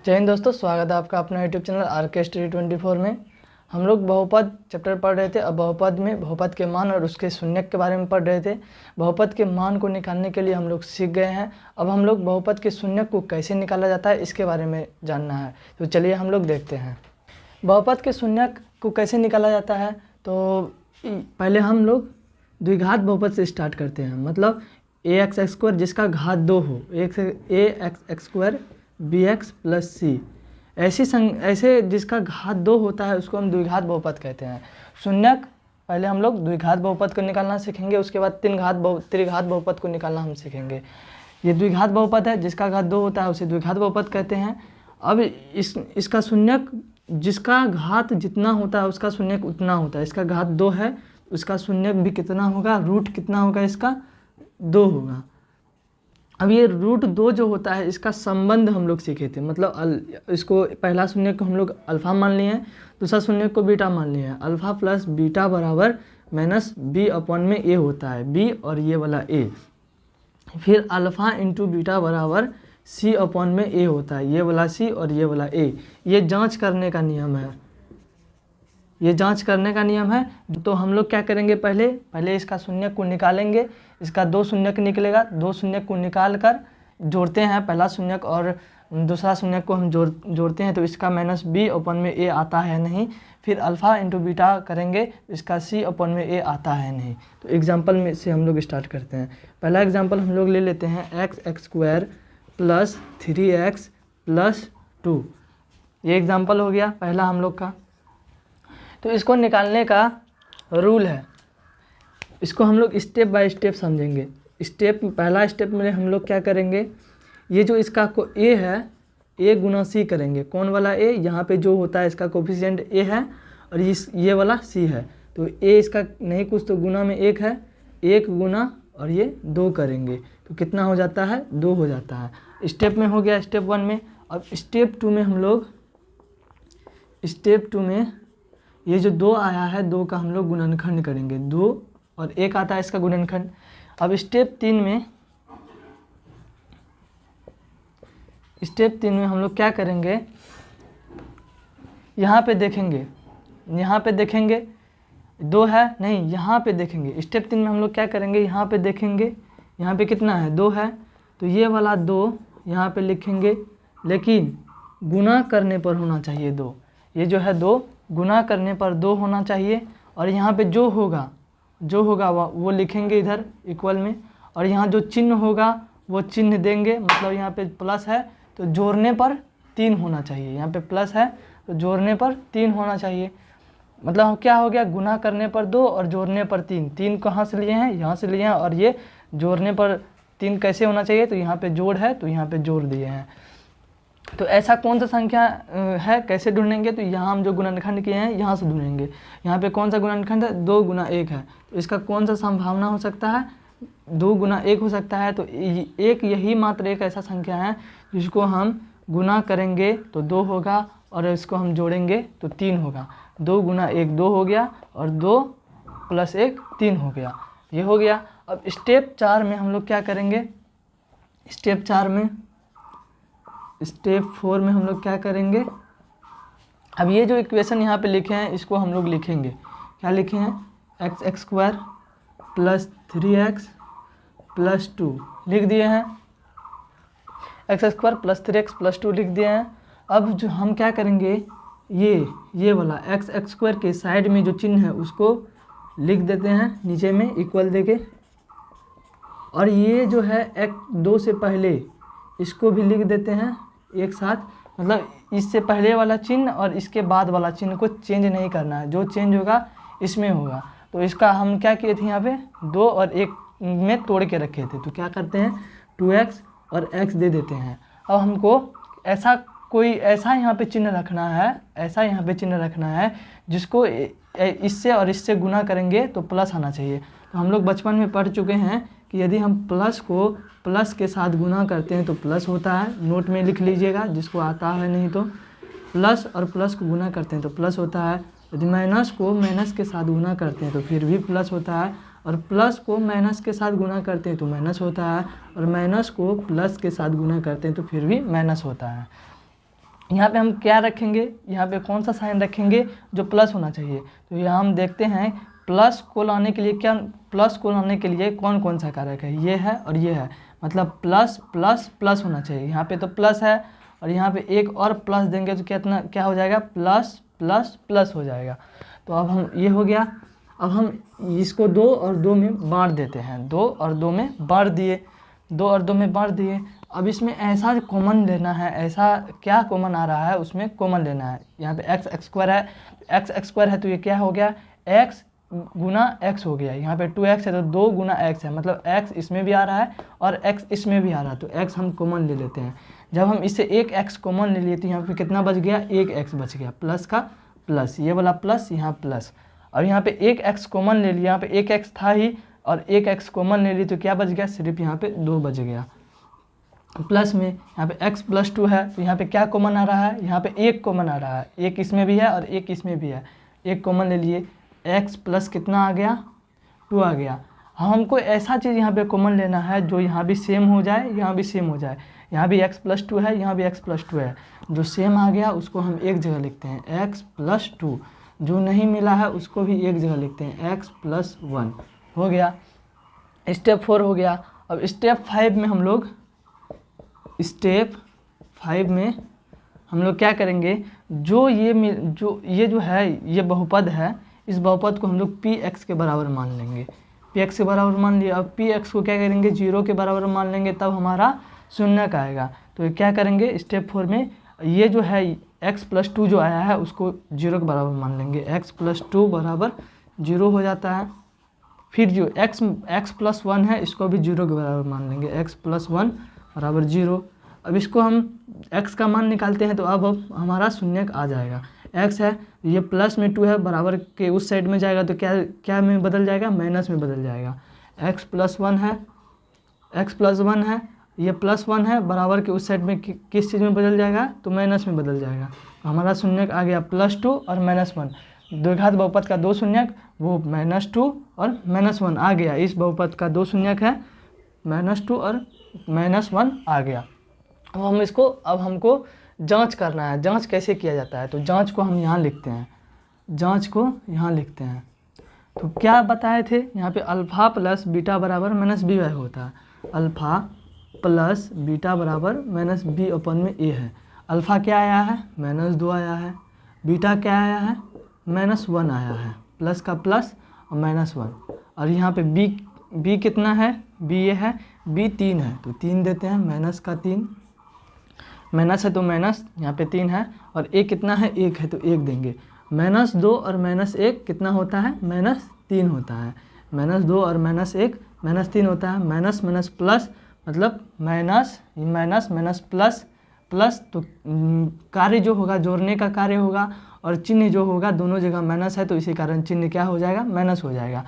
जय हिंद दोस्तों, स्वागत है आपका अपना यूट्यूब चैनल आरके स्टडी 24 में। हम लोग बहुपद चैप्टर पढ़ रहे थे। अब बहुपद में बहुपद के मान और उसके शून्यक के बारे में पढ़ रहे थे। बहुपद के मान को निकालने के लिए हम लोग सीख गए हैं। अब हम लोग बहुपद के शून्यक को कैसे निकाला जाता है इसके बारे में जानना है, तो चलिए हम लोग देखते हैं। बहुपद के शून्यक को कैसे निकाला जाता है, तो पहले हम लोग द्विघात बहुपद से स्टार्ट करते हैं। मतलब ए एक्स एक्स स्क्वायर जिसका घात 2 हो, A X X square B X plus C, ऐसे जिसका घात 2 होता है उसको हम द्विघात बहुपद कहते हैं। शून्यक पहले हम लोग द्विघात बहुपद को निकालना सीखेंगे, उसके बाद त्रिघात बहुपद को निकालना हम सीखेंगे। ये द्विघात बहुपद है, जिसका घात 2 होता है उसे द्विघात बहुपद कहते हैं। अब इसका शून्यक जिसका घात जितना होता है उसका शून्यक उतना होता है। इसका घात 2 है, उसका शून्यक भी कितना होगा, रूट कितना होगा, इसका 2 होगा। अब ये रूट 2 जो होता है इसका संबंध हम लोग सीखे थे। मतलब इसको पहला शून्य को हम लोग अल्फ़ा मान लिए हैं, दूसरा शून्य को बीटा मान लिए हैं। अल्फ़ा प्लस बीटा बराबर माइनस बी अपॉन में ए होता है, बी और ये वाला ए। फिर अल्फ़ा इंटू बीटा बराबर सी अपॉन में ए होता है, ये वाला सी और ये वाला ए। ये जांच करने का नियम है, ये जांच करने का नियम है। तो हम लोग क्या करेंगे, पहले इसका शून्यक को निकालेंगे। इसका 2 शून्यक निकलेगा, 2 शून्यक को निकाल कर जोड़ते हैं। पहला शून्यक और दूसरा शून्यक को हम जोड़ते हैं, तो इसका माइनस बी अपन में ए आता है नहीं। फिर अल्फ़ा इंटू बीटा करेंगे, इसका सी अपन में ए आता है नहीं। तो एग्जाम्पल में से हम लोग स्टार्ट करते हैं। पहला एग्जाम्पल हम लोग ले लेते हैं, x X square plus 3x plus 2। ये एग्जाम्पल हो गया पहला हम लोग का। तो इसको निकालने का रूल है, इसको हम लोग स्टेप बाय स्टेप समझेंगे। पहला स्टेप में हम लोग क्या करेंगे, ये जो इसका को ए है, ए गुना सी करेंगे। कौन वाला ए, यहाँ पे जो होता है इसका कोफिशिएंट ए है और ये वाला सी है। तो ए इसका नहीं कुछ तो गुना में 1 है, 1 गुना और ये 2 करेंगे तो कितना हो जाता है, 2 हो जाता है। स्टेप में हो गया, स्टेप 1 में। अब स्टेप 2 में हम लोग ये जो 2 आया है, 2 का हम लोग गुणनखंड करेंगे। 2 और 1 आता है इसका गुणनखंड। अब स्टेप 3 हम लोग क्या करेंगे, यहाँ पे देखेंगे 2 है नहीं, यहाँ पे देखेंगे। स्टेप 3 में हम लोग क्या करेंगे, यहाँ पे देखेंगे, यहाँ पे कितना है, 2 है। तो ये वाला 2 यहाँ पे लिखेंगे, लेकिन गुना करने पर होना चाहिए 2। ये जो है 2 गुना करने पर 2 होना चाहिए। और यहाँ पे जो होगा वो लिखेंगे इधर इक्वल में। और यहाँ जो चिन्ह होगा वो चिन्ह देंगे। मतलब यहाँ पे प्लस है तो जोड़ने पर 3 होना चाहिए, यहाँ पे प्लस है तो जोड़ने पर 3 होना चाहिए। मतलब क्या हो गया, गुना करने पर 2 और जोड़ने पर 3। 3 कहाँ से लिए हैं, यहाँ से लिए हैं। और ये जोड़ने पर 3 कैसे होना चाहिए, तो यहाँ पे जोड़ है तो यहाँ पे जोड़ दिए हैं। तो ऐसा कौन सा संख्या है, कैसे ढूंढेंगे, तो यहाँ हम जो गुणनखंड किए हैं यहाँ से ढूंढेंगे। यहाँ पे कौन सा गुणनखंड है, 2 गुना 1 है। तो इसका कौन सा संभावना हो सकता है, 2 गुना 1 हो सकता है। तो यही मात्र एक ऐसा संख्या है जिसको हम गुना करेंगे तो 2 होगा और इसको हम जोड़ेंगे तो 3 होगा। 2 गुना 1 2 हो गया और 2 प्लस 1 3 हो गया, ये हो गया। अब स्टेप 4 में हम लोग क्या करेंगे, स्टेप 4 में हम लोग क्या करेंगे। अब ये जो इक्वेशन यहाँ पे लिखे हैं इसको हम लोग लिखेंगे, क्या लिखे हैं, x X square plus 3x plus 2 लिख दिए हैं। X square plus 3x plus 2 लिख दिए हैं। अब जो हम क्या करेंगे, ये वाला एक्स एक्स स्क्वायर के साइड में जो चिन्ह है उसको लिख देते हैं नीचे में इक्वल देके। और ये जो है 2 से पहले इसको भी लिख देते हैं एक साथ। मतलब इससे पहले वाला चिन्ह और इसके बाद वाला चिन्ह को चेंज नहीं करना है, जो चेंज होगा इसमें होगा। तो इसका हम क्या किए थे, यहाँ पे 2 और 1 में तोड़ के रखे थे। तो क्या करते हैं, 2x और x दे देते हैं। अब हमको ऐसा यहाँ पे चिन्ह रखना है, जिसको इससे और इससे गुना करेंगे तो प्लस आना चाहिए। तो हम लोग बचपन में पढ़ चुके हैं कि यदि हम प्लस को प्लस के साथ गुना करते हैं तो प्लस होता है। नोट में लिख लीजिएगा जिसको आता है, नहीं तो प्लस और प्लस को गुना करते हैं तो प्लस होता है। यदि माइनस को माइनस के साथ गुना करते हैं तो फिर भी प्लस होता है। और प्लस को माइनस के साथ गुना करते हैं तो माइनस होता है। और माइनस को प्लस के साथ गुना करते हैं तो फिर भी माइनस होता है। यहाँ पे हम क्या रखेंगे, यहाँ पे कौन सा साइन रखेंगे जो प्लस होना चाहिए। तो यहाँ हम देखते हैं प्लस को लाने के लिए क्या, प्लस को लाने के लिए कौन कौन सा कारक है, ये है और ये है, मतलब प्लस प्लस प्लस होना चाहिए। यहाँ पे तो प्लस है और यहाँ पे एक और प्लस देंगे तो कितना क्या हो जाएगा, प्लस प्लस प्लस हो जाएगा। तो अब हम ये हो गया। अब हम इसको 2 और 2 में बांट देते हैं, 2 और 2 में बांट दिए, 2 और 2 में बांट दिए। अब इसमें ऐसा कॉमन लेना है, ऐसा क्या कॉमन आ रहा है उसमें कॉमन लेना है। यहाँ पे एक्स एक्स स्क्वायर है, एक्स एक्स स्क्वायर है तो ये क्या हो गया, एक्स गुना एक्स हो गया। यहाँ पे 2x है तो 2 गुना एक्स है, मतलब x इसमें भी आ रहा है और x इसमें भी आ रहा है, तो x हम कॉमन ले लेते हैं। जब हम इससे एक x कॉमन ले लिए तो यहाँ पे कितना बच गया, एक x बच गया, प्लस का प्लस, ये वाला प्लस यहाँ प्लस। और यहाँ पे एक x कॉमन ले लिया, यहाँ पे एक x था ही और एक x कॉमन ले ली तो क्या बच गया, सिर्फ यहाँ पे 2 बच गया। प्लस में यहाँ पे x + 2 है तो यहाँ पे क्या कॉमन आ रहा है, यहाँ पे एक कॉमन आ रहा है, एक इसमें भी है और एक इसमें भी है, एक कॉमन ले लिए, x प्लस कितना आ गया, 2 आ गया। हमको ऐसा चीज़ यहाँ पे कॉमन लेना है जो यहाँ भी सेम हो जाए, यहाँ भी सेम हो जाए, यहाँ भी x + 2 है, यहाँ भी x + 2 है, जो सेम आ गया उसको हम एक जगह लिखते हैं x + 2, जो नहीं मिला है उसको भी एक जगह लिखते हैं x + 1। हो गया, स्टेप 4 हो गया। अब स्टेप 5 में हम लोग क्या करेंगे, जो ये जो है ये बहुपद है, इस बहुपद को हम लोग px के बराबर मान लेंगे, px के बराबर मान लिया। अब px को क्या करेंगे, 0 के बराबर मान लेंगे, तब हमारा शून्य का आएगा। तो ये क्या करेंगे स्टेप 4 में, ये जो है x + 2 जो आया है उसको 0 के बराबर मान लेंगे, x + 2 बराबर 0 हो जाता है। फिर जो x + 1 है इसको भी 0 के बराबर मान लेंगे, x + 1 बराबर 0। अब इसको हम x का मान निकालते हैं तो अब हमारा शून्य आ जाएगा। x है ये प्लस में 2 है, बराबर के उस साइड में जाएगा तो क्या में बदल जाएगा, माइनस में बदल जाएगा। x + 1 है, ये +1 है, बराबर के उस साइड में किस चीज़ में बदल जाएगा, तो माइनस में बदल जाएगा। तो हमारा शून्य आ गया +2 और -1, द्विघात बहुपद का 2 शून्यक, वो -2 और -1 आ गया। इस बहुपद का 2 शून्यक है, -2 और -1 आ गया। अब हमको जांच करना है, जांच कैसे किया जाता है, तो जांच को हम यहाँ लिखते हैं, तो क्या बताए थे यहाँ पे, अल्फ़ा प्लस बीटा बराबर -by होता है, अल्फ़ा प्लस बीटा बराबर -b/a है। अल्फ़ा क्या आया है, -2 आया है, बीटा क्या आया है, -1 आया है, प्लस का प्लस और -1। और यहाँ पे b कितना है, b ये है, b 3 है तो 3 देते हैं, माइनस का 3, माइनस है तो माइनस, यहाँ पे 3 है, और a कितना है, 1 है तो 1 देंगे। -2 और -1 कितना होता है, -3 होता है, -2 और -1 -3 होता है, माइनस माइनस प्लस, मतलब माइनस माइनस प्लस प्लस, तो कार्य जो होगा जोड़ने का कार्य होगा और चिन्ह जो होगा दोनों जगह माइनस है, तो इसी कारण चिन्ह क्या हो जाएगा, माइनस हो जाएगा।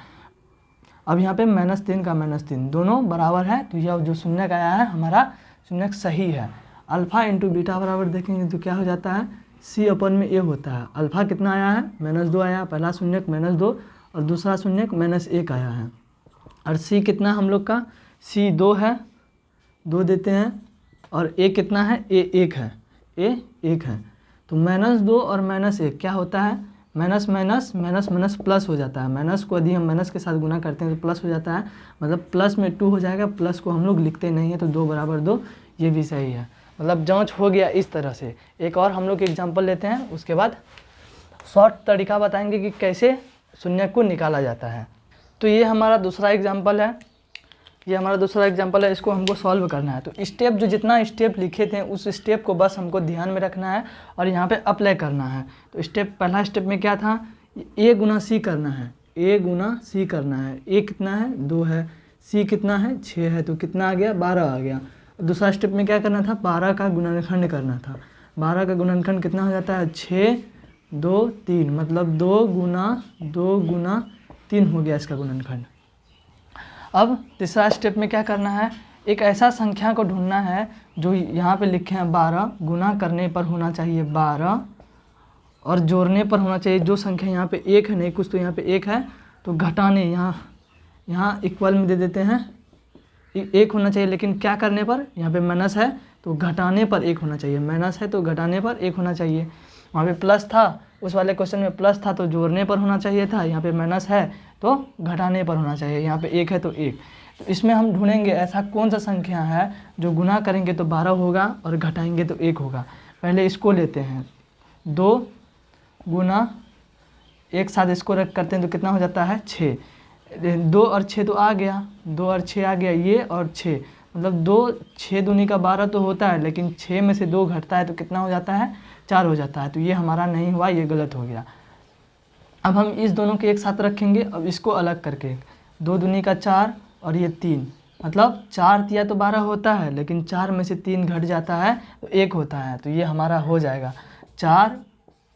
अब यहाँ पे -3 का -3 दोनों बराबर है, तो यह जो शून्य का आया है हमारा शून्य सही है। अल्फ़ा इंटू बीटा बराबर देखेंगे तो क्या हो जाता है, c/a होता है। अल्फ़ा कितना आया है, -2 आया, पहला शून्यक -2 और दूसरा शून्यक -1 आया है। और c कितना हम लोग का, c 2 है, 2 देते हैं, और a कितना है, a 1 है, a 1 है। तो -2 और -1 क्या होता है, minus minus minus minus plus हो जाता है, माइनस को यदि हम माइनस के साथ गुना करते हैं तो प्लस हो जाता है, मतलब प्लस में 2 हो जाएगा, प्लस को हम लोग लिखते नहीं है तो 2 बराबर 2, ये भी सही है। मतलब जांच हो गया इस तरह से। एक और हम लोग एग्जांपल लेते हैं, उसके बाद शॉर्ट तरीका बताएंगे कि कैसे शून्य को निकाला जाता है। तो ये हमारा दूसरा एग्जांपल है, इसको हमको सॉल्व करना है। तो स्टेप जो जितना स्टेप लिखे थे उस स्टेप को बस हमको ध्यान में रखना है और यहाँ पे अप्लाई करना है। तो पहला स्टेप में क्या था, a गुना c करना है, a कितना है, 2 है, c कितना है, 6 है, तो कितना आ गया, 12 आ गया। दूसरा स्टेप में क्या करना था, 12 का गुणनखंड करना था। 12 का गुणनखंड कितना हो जाता है, 6 2 3, मतलब 2 गुना 3 हो गया इसका गुणनखंड। अब तीसरा स्टेप में क्या करना है, एक ऐसा संख्या को ढूंढना है जो यहाँ पे लिखे हैं 12, गुना करने पर होना चाहिए 12 और जोड़ने पर होना चाहिए, जो संख्या यहाँ पे 1 है, नहीं कुछ तो यहाँ पे 1 है, तो घटाने यहाँ इक्वल में दे देते हैं, 1 होना चाहिए, लेकिन क्या करने पर, यहाँ पे माइनस है तो घटाने पर 1 होना चाहिए, माइनस है तो घटाने पर 1 होना चाहिए। वहाँ पे प्लस था, उस वाले क्वेश्चन में प्लस था तो जोड़ने पर होना चाहिए था, यहाँ पे माइनस है तो घटाने पर होना चाहिए। यहाँ पे 1 है तो 1। तो इसमें हम ढूंढेंगे ऐसा कौन सा संख्या है जो गुना करेंगे तो 12 होगा और घटाएंगे तो 1 होगा। पहले इसको लेते हैं, 2 गुना, एक साथ इसको रख करते हैं तो कितना हो जाता है 6। 2 और 6 तो आ गया, 2 और 6 आ गया, ये और 6 मतलब 2, 6 दूनी का 12 तो होता है, लेकिन 6 में से 2 घटता है तो कितना हो जाता है 4 हो जाता है। तो ये हमारा नहीं हुआ, ये गलत हो गया। अब हम इस दोनों के एक साथ रखेंगे, अब इसको अलग करके 2 दूनी का 4 और ये 3 मतलब 4 तिया तो 12 होता है, लेकिन 4 में से 3 घट जाता है तो 1 होता है। तो ये हमारा हो जाएगा 4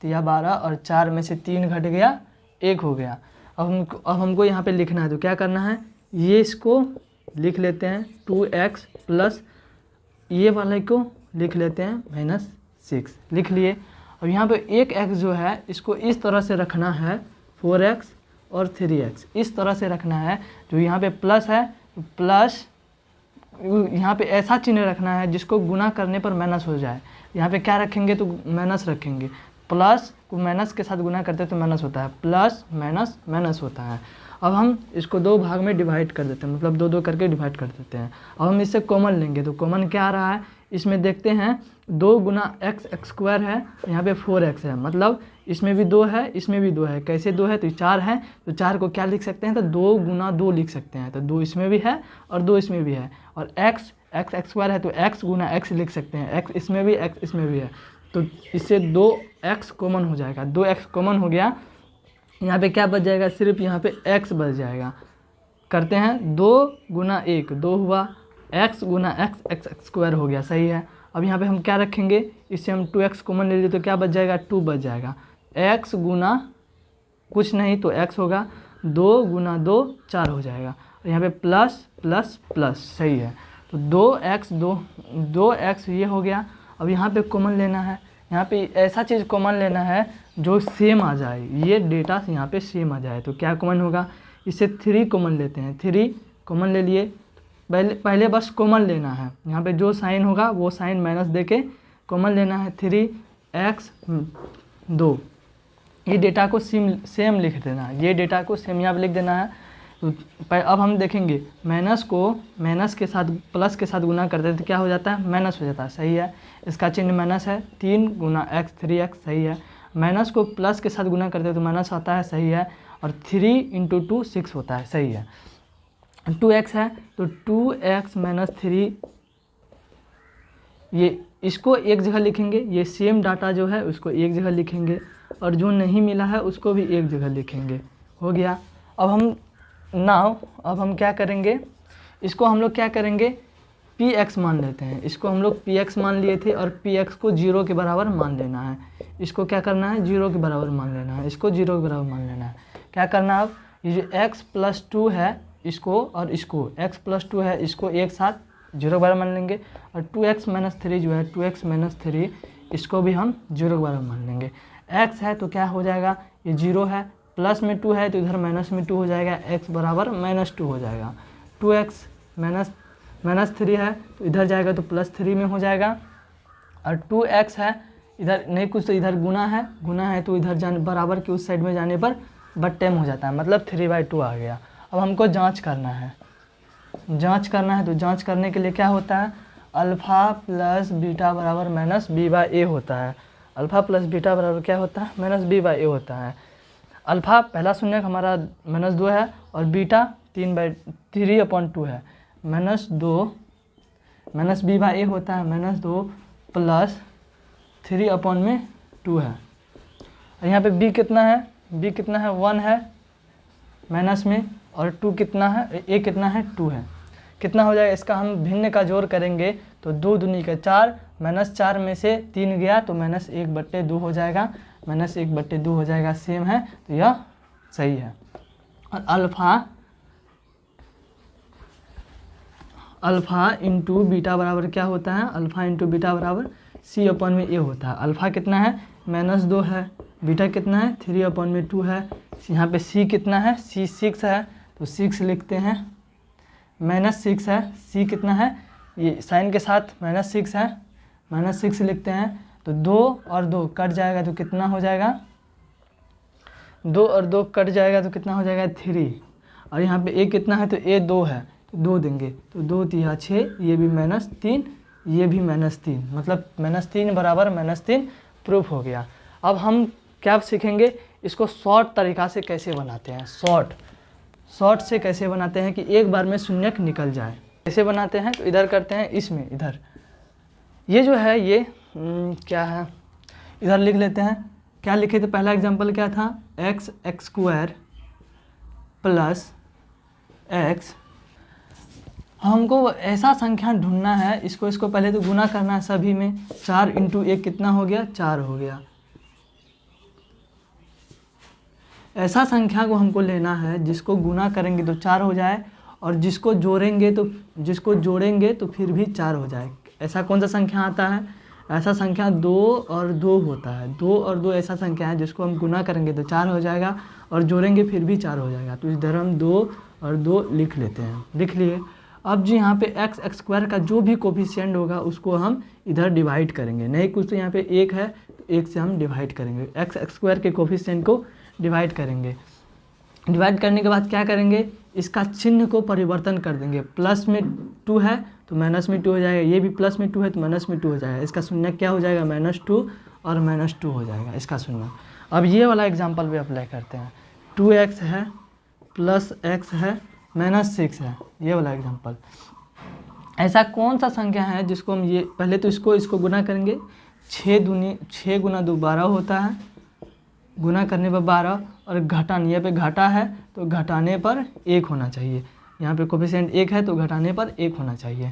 तिया 12 और 4 में से 3 घट गया 1 हो गया। अब हमको यहाँ पे लिखना है तो क्या करना है, ये इसको लिख लेते हैं 2x प्लस ये वाले को लिख लेते हैं -6, लिख लिए। अब यहाँ पे एक x जो है इसको इस तरह से रखना है, 4x और 3x इस तरह से रखना है। जो यहाँ पे प्लस है, प्लस यहाँ पे ऐसा चिन्ह रखना है जिसको गुना करने पर माइनस हो जाए। यहाँ पे क्या रखेंगे तो माइनस रखेंगे, प्लस को माइनस के साथ गुना करते हैं तो माइनस होता है, प्लस माइनस माइनस होता है। अब हम इसको 2 भाग में डिवाइड कर देते हैं, मतलब 2 2 करके डिवाइड कर देते हैं। अब हम इससे कॉमन लेंगे तो कॉमन क्या आ रहा है, इसमें देखते हैं 2 गुना x स्क्वायर है, यहाँ पे 4x है, मतलब इसमें भी 2 है इसमें भी 2 है। कैसे 2 है तो 4 है, तो 4 को क्या लिख सकते हैं तो 2 गुना 2 लिख सकते हैं। तो 2 इसमें भी है और 2 इसमें भी है, और x स्क्वायर है तो x गुना x लिख सकते हैं, x इसमें भी x इसमें भी है। तो इससे 2x कॉमन हो जाएगा, 2x कॉमन हो गया। यहाँ पे क्या बच जाएगा, सिर्फ यहाँ पे x बच जाएगा। करते हैं 2 गुना 1 2 हुआ, x गुना x स्क्वायर हो गया, सही है। अब यहाँ पे हम क्या रखेंगे, इससे हम 2x कॉमन ले लिए तो क्या बच जाएगा 2 बच जाएगा। x गुना कुछ नहीं तो x होगा, 2 गुना 2 4 हो जाएगा, और यहाँ पे प्लस प्लस प्लस, सही है। तो 2x ये हो गया। अब यहाँ पे कॉमन लेना है, यहाँ पे ऐसा चीज़ कॉमन लेना है जो सेम आ जाए, ये डेटा यहाँ पे सेम आ जाए। तो क्या कॉमन होगा, इससे 3 कॉमन लेते हैं, 3 कॉमन ले लिए। पहले बस कॉमन लेना है, यहाँ पे जो साइन होगा वो साइन माइनस देके कॉमन लेना है। 3x 2 ये डेटा को सेम लिख देना है, ये डेटा को सेम यहाँ पे लिख देना है। तो अब हम देखेंगे माइनस को माइनस के साथ प्लस के साथ गुना करते हैं तो क्या हो जाता है माइनस हो जाता है, सही है। इसका चिन्ह माइनस है, 3 गुना x 3x, सही है। माइनस को प्लस के साथ गुना करते हैं तो माइनस आता है, सही है। और 3 × 2 6 होता है, सही है। 2x है तो 2x - 3, ये इसको एक जगह लिखेंगे, ये सेम डाटा जो है उसको एक जगह लिखेंगे, और जो नहीं मिला है उसको भी एक जगह लिखेंगे, हो गया। अब हम क्या करेंगे, इसको हम लोग क्या करेंगे px मान लेते हैं। इसको हम लोग px मान लिए थे और px को 0 के बराबर मान लेना है। इसको क्या करना है 0 के बराबर मान लेना है, इसको 0 के बराबर मान लेना है। क्या करना है, अब ये जो x + 2 है इसको और इसको, x + 2 है इसको एक साथ 0 के बराबर मान लेंगे, और 2x - 3 जो है 2x - 3 इसको भी हम 0 के बराबर मान लेंगे। x है तो क्या हो जाएगा, ये 0 है, प्लस में 2 है तो इधर माइनस में 2 हो जाएगा, x बराबर -2 हो जाएगा। 2x - 3 है तो इधर जाएगा तो +3 में हो जाएगा, और 2x है इधर नहीं कुछ तो इधर गुना है तो इधर जाने बराबर के उस साइड में जाने पर बट्टे में हो जाता है, मतलब 3/2 आ गया। अब हमको जांच करना है, तो जांच करने के लिए क्या होता है, अल्फ़ा + बीटा बराबर -b/a होता है। अल्फ़ा + बीटा बराबर क्या होता है -b/a होता है। अल्फ़ा पहला शून्य हमारा -2 है और बीटा 3/2 है, -2 -b/a होता है, -2 + 3/2 है। और यहाँ पे b कितना है, 1 है माइनस में, और 2 कितना है, a कितना है 2 है। कितना हो जाएगा, इसका हम भिन्न का जोड़ करेंगे तो 2 दूनी का 4, -4 में से 3 गया तो -1/2 हो जाएगा, -1/2 हो जाएगा, सेम है तो यह सही है। और अल्फ़ा इंटू बीटा बराबर क्या होता है, अल्फ़ा इंटू बीटा बराबर c/a होता है। अल्फ़ा कितना है -2 है, बीटा कितना है 3/2 है, यहाँ पे c कितना है, c 6 है तो 6 लिखते हैं, -6 है, c कितना है ये साइन के साथ -6 है, -6 लिखते हैं तो 2 और 2 कट जाएगा तो कितना हो जाएगा, 2 और 2 कट जाएगा तो कितना हो जाएगा 3। और यहाँ पे a कितना है तो a 2 है तो 2 देंगे तो 2 तिया 6, ये भी -3, ये भी -3, मतलब -3 बराबर -3 प्रूफ हो गया। अब हम क्या सीखेंगे, इसको शॉर्ट तरीक़ा से कैसे बनाते हैं, शॉर्ट से कैसे बनाते हैं कि एक बार में शून्यक निकल जाए। कैसे बनाते हैं तो इधर करते हैं, इसमें इधर ये जो है ये क्या है, इधर लिख लेते हैं। क्या लिखे थे, पहला एग्जांपल क्या था, x² प्लस x। हमको ऐसा संख्या ढूंढना है, इसको पहले तो गुना करना है सभी में, 4 × 1 कितना हो गया, 4 हो गया। ऐसा संख्या को हमको लेना है जिसको गुना करेंगे तो 4 हो जाए और जिसको जोड़ेंगे तो फिर भी 4 हो जाए। ऐसा कौन सा संख्या आता है, ऐसा संख्या 2 और 2 होता है। 2 और 2 ऐसा संख्या है जिसको हम गुना करेंगे तो 4 हो जाएगा और जोड़ेंगे फिर भी 4 हो जाएगा। तो इधर हम 2 और 2 लिख लेते हैं, लिख लिए। अब जी यहाँ पे x² का जो भी कोफिशिएंट होगा उसको हम इधर डिवाइड करेंगे, नहीं कुछ तो यहाँ पे 1 है तो 1 से हम डिवाइड करेंगे, x² के कोफिशिएंट को डिवाइड करेंगे। डिवाइड करने के बाद क्या करेंगे, इसका चिन्ह को परिवर्तन कर देंगे। प्लस में 2 है तो माइनस में 2 हो जाएगा, ये भी प्लस में 2 है तो माइनस में 2 हो जाएगा। इसका शून्य क्या हो जाएगा, -2 और -2 हो जाएगा इसका शून्य। अब ये वाला एग्जांपल भी अप्लाई करते हैं, 2x है प्लस x है -6 है, ये वाला एग्जांपल। ऐसा कौन सा संख्या है जिसको हम ये पहले तो इसको गुना करेंगे, 6 × 2 12 होता है, गुना करने पर 12 और घटाने, यहाँ पे घटा है तो घटाने पर 1 होना चाहिए। यहाँ पे कोफिशिएंट 1 है तो घटाने पर 1 होना चाहिए।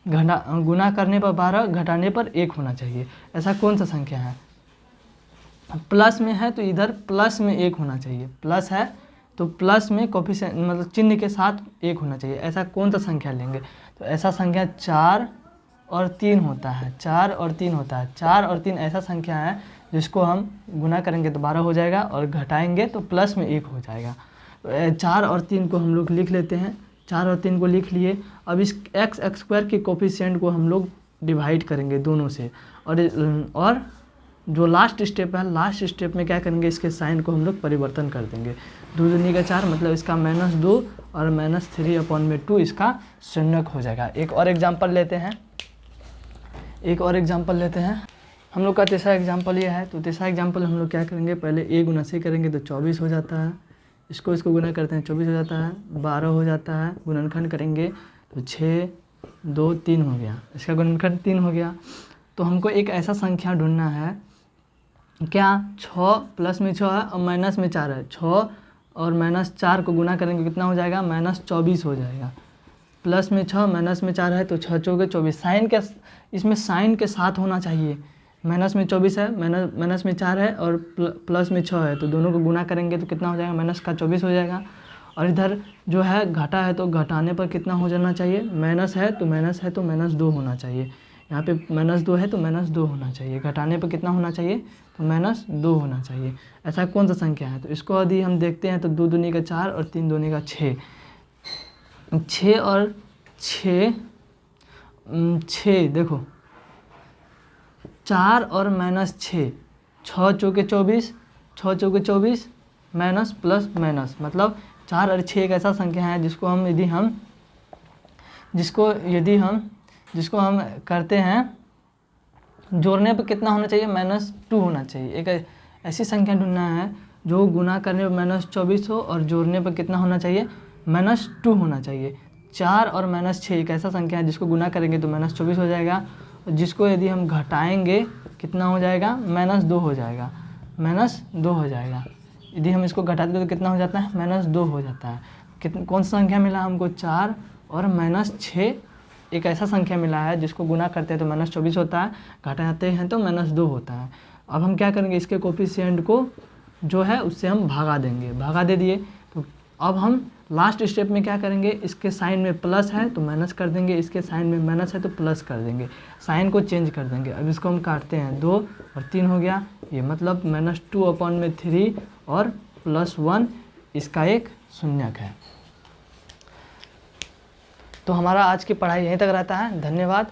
गुना करने पर 12, घटाने पर 1 होना चाहिए। ऐसा कौन सा संख्या है, प्लस में है तो इधर प्लस में 1 होना चाहिए, प्लस है तो प्लस में कोफिशिएंट मतलब चिन्ह के साथ 1 होना चाहिए। ऐसा कौन सा संख्या लेंगे, तो ऐसा संख्या 4 और 3 होता है, 4 और 3 होता है। 4 और 3 ऐसा संख्या है जिसको हम गुना करेंगे तो 12 हो जाएगा और घटाएंगे तो प्लस में 1 हो जाएगा। तो 4 और 3 को हम लोग लिख लेते हैं, 4 और 3 को लिख लिए। अब इस x² के कोफिशिएंट को हम लोग डिवाइड करेंगे दोनों से, और जो लास्ट स्टेप है, लास्ट स्टेप में क्या करेंगे, इसके साइन को हम लोग परिवर्तन कर देंगे। 2 दूनी का 4 मतलब इसका -2 और -3/2 इसका शून्यक हो जाएगा। एक और एग्जांपल लेते हैं, हम लोग का तीसरा एग्जांपल ये है। तो तीसरा एग्जांपल हम लोग क्या करेंगे, पहले a × c करेंगे तो 24 हो जाता है, इसको गुना करते हैं 24 हो जाता है, 12 हो जाता है, गुणनखंड करेंगे तो 6 2 3 हो गया, इसका गुणनखंड 3 हो गया। तो हमको एक ऐसा संख्या ढूंढना है, क्या 6 प्लस में 6 है और माइनस में 4 है, 6 और -4 को गुना करेंगे कितना हो जाएगा, -24 हो जाएगा। प्लस में 6 माइनस में 4 है तो 6 चौके 24, साइन के इसमें साइन के साथ होना चाहिए। माइनस में 24 है, माइनस में 4 है और प्लस में 6 है, तो दोनों को गुना करेंगे तो कितना हो जाएगा, माइनस का 24 हो जाएगा। और इधर जो है घटा है तो घटाने पर कितना हो जाना चाहिए, माइनस है तो -2 होना चाहिए। यहाँ पे -2 है तो -2 होना चाहिए, घटाने पर कितना होना चाहिए, तो -2 होना चाहिए। ऐसा कौन सा संख्या है, तो इसको यदि हम देखते हैं तो 2 दूनी का 4 और 3 दूनी का 6, 6 और 6 देखो 4 और -6, 6 चौके 24, 6 चौके 24 माइनस प्लस माइनस, मतलब 4 और 6 एक ऐसा संख्या है जिसको हम करते हैं, जोड़ने पर कितना होना चाहिए, -2 होना चाहिए। एक ऐसी संख्या ढूंढना है जो गुना करने पर -24 हो और जोड़ने पर कितना होना चाहिए, -2 होना चाहिए। 4 और -6 एक ऐसा संख्या है जिसको गुना करेंगे तो -24 हो जाएगा, और जिसको यदि हम घटाएंगे कितना हो जाएगा, -2 हो जाएगा, -2 हो जाएगा। यदि हम इसको घटाते तो कितना हो जाता है, -2 हो जाता है। कौन सा संख्या मिला हमको, 4 और -6 एक ऐसा संख्या मिला है जिसको गुना करते हैं तो -24 होता है, घटाते हैं तो -2 होता है। अब हम क्या करेंगे, इसके कोफिशिएंट को जो है उससे हम भागा देंगे, भागा दे दिए। तो अब हम लास्ट स्टेप में क्या करेंगे, इसके साइन में प्लस है तो माइनस कर देंगे, इसके साइन में माइनस है तो प्लस कर देंगे, साइन को चेंज कर देंगे। अब इसको हम काटते हैं, 2 और 3 हो गया, ये मतलब -2/3 और +1 इसका एक शून्यक है। तो हमारा आज की पढ़ाई यहीं तक रहता है। धन्यवाद।